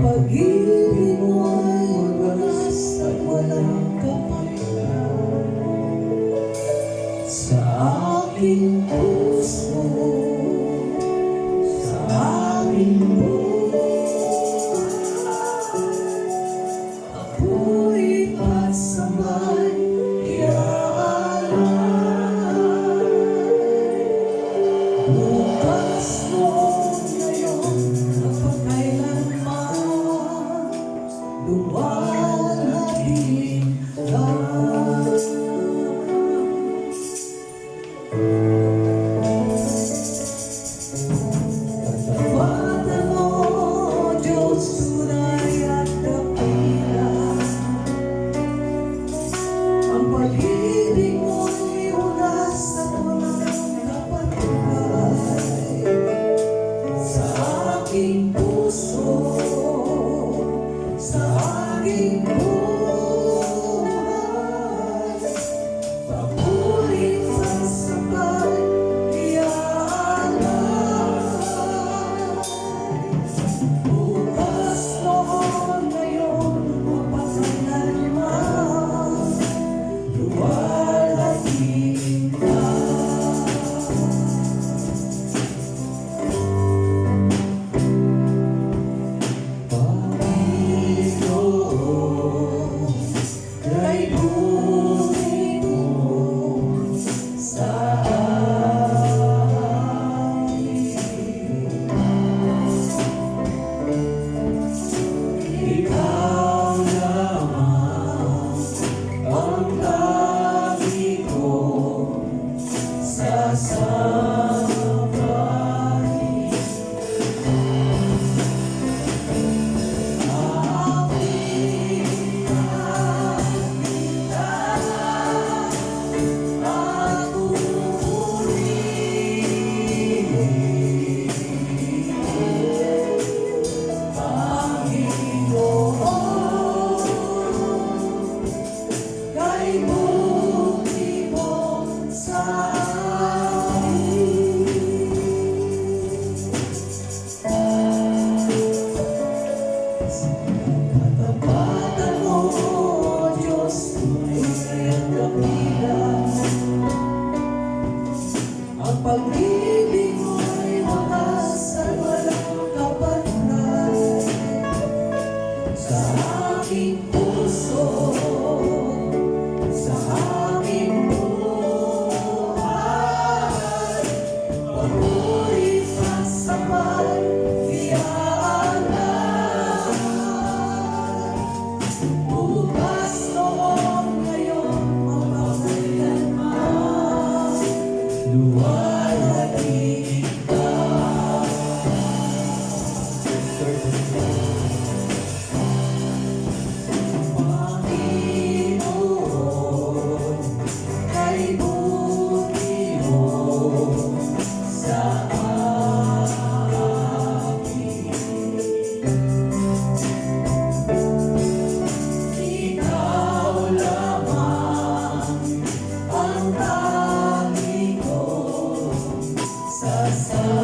Pag-ibig mo ay wagas at walang kapalitan sa aking puso, sa aking buhay. Ako'y pagsambay iaalay. Bukas mo ngayon at pagkailanman luwalhati lang. Katapatan mo, Diyos, tunay at dakila. Ang pag-ibig mo'y unas at walang kapatibay sa aking puso, sa aking buhay. Papulit at sabay iaalay. Bukas noon ngayon mapakailanman luwalhati ka. Panginoon, kay buhay mo sa amin. Ikaw lamang ang lagi kong sasambahin. Katapatan mo, Diyos, tunay at dakila. Ang pag-ibig mo ay wagas at walang kapantay sa aking puso, sa aking buhay. Papulit at sabay iaalay. Bukas noon ngayon mapakailanman luwalhati ka. Panginoon, kay buhay mo sa akin. Ikaw lamang ang lagi kong sasambahin.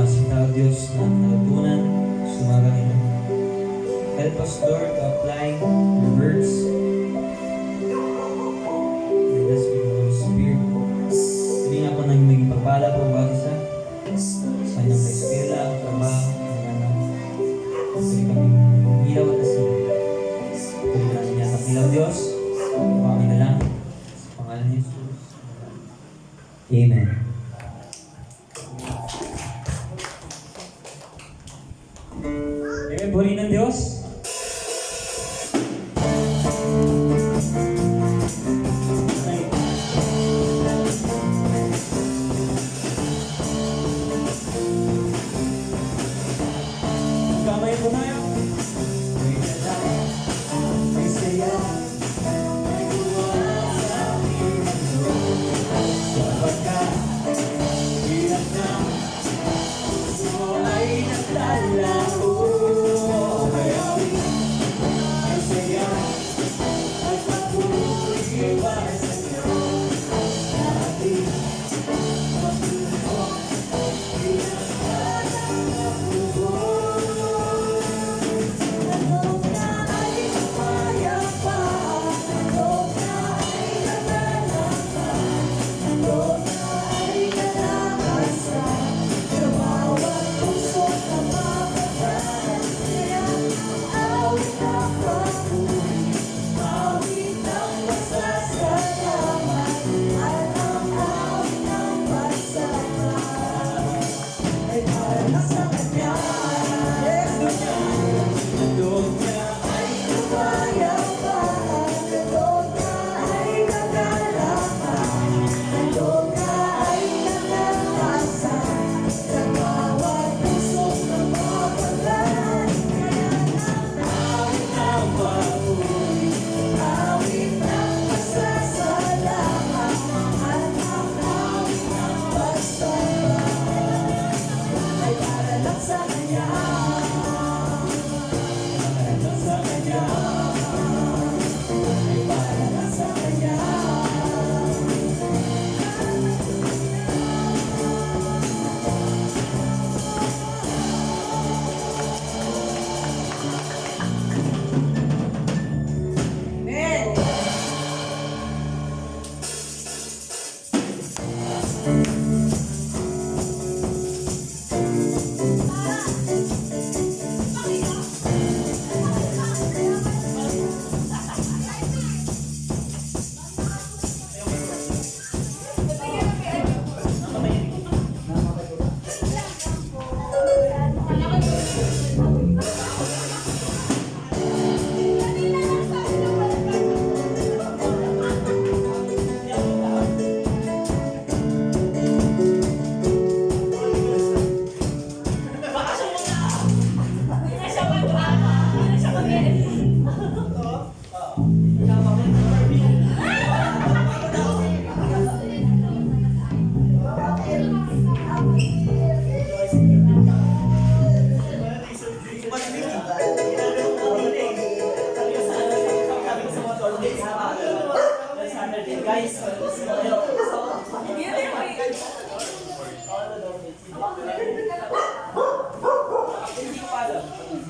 salita, Diyos, na natutunan sa umaga ito. Help us, Lord, to apply your words. Let us be the Holy Spirit. Hindi ako nang maging pagpala po bawat isa sa kanyang eskwela, trabaho, pag-anak. Pwede kami ilaw at asin. Pwede namin yan ang ilaw, Diyos. Kami na lang. Sa pangalan ni Jesus. Amen. Amen. Puri ng Diyos. Kamay po tayo. May dala, may saya, may buwan sa aking mundo. Sapagkat hirap na puso ay naglalaro. Mayawi, may saya, at papuri para sa iyo. Dati, matuto, pinagkalang napupo.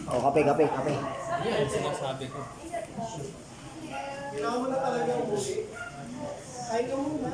Oh, kape, kape, kape. Yan, sinasabi ko. Kailangan mo na talaga umuwi. Ay, ka muna.